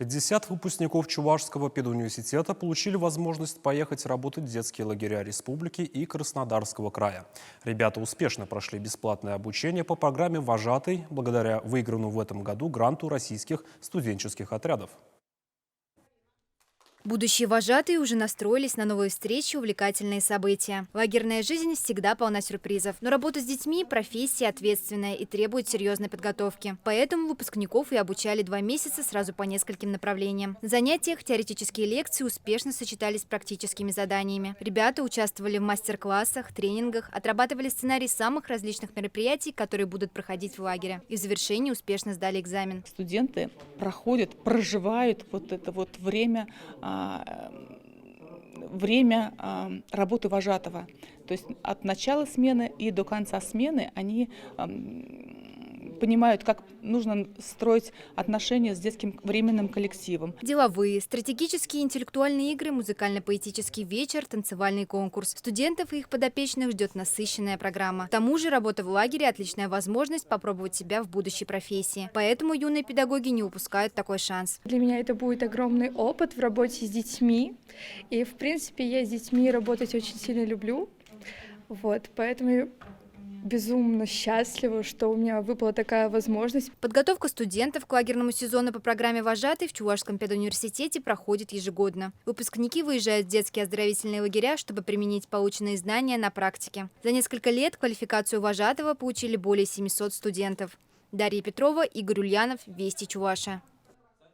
50 выпускников Чувашского педуниверситета получили возможность поехать работать в детские лагеря республики и Краснодарского края. Ребята успешно прошли бесплатное обучение по программе «Вожатый» благодаря выигранному в этом году гранту российских студенческих отрядов. Будущие вожатые уже настроились на новые встречи и увлекательные события. Лагерная жизнь всегда полна сюрпризов. Но работа с детьми – профессия ответственная и требует серьезной подготовки. Поэтому выпускников и обучали 2 месяца сразу по нескольким направлениям. На занятиях теоретические лекции успешно сочетались с практическими заданиями. Ребята участвовали в мастер-классах, тренингах, отрабатывали сценарий самых различных мероприятий, которые будут проходить в лагере. И в завершении успешно сдали экзамен. Студенты проживают вот это вот время работы вожатого. То есть от начала смены и до конца смены они понимают, как нужно строить отношения с детским временным коллективом. Деловые, стратегические, интеллектуальные игры, музыкально-поэтический вечер, танцевальный конкурс. Студентов и их подопечных ждет насыщенная программа. К тому же работа в лагере – отличная возможность попробовать себя в будущей профессии. Поэтому юные педагоги не упускают такой шанс. Для меня это будет огромный опыт в работе с детьми. И, в принципе, я с детьми работать очень сильно люблю. Поэтому я безумно счастлива, что у меня выпала такая возможность. Подготовка студентов к лагерному сезону по программе «Вожатый» в Чувашском педуниверситете проходит ежегодно. Выпускники выезжают в детские оздоровительные лагеря, чтобы применить полученные знания на практике. За несколько лет квалификацию вожатого получили более 700 студентов. Дарья Петрова, Игорь Ульянов, Вести Чувашия.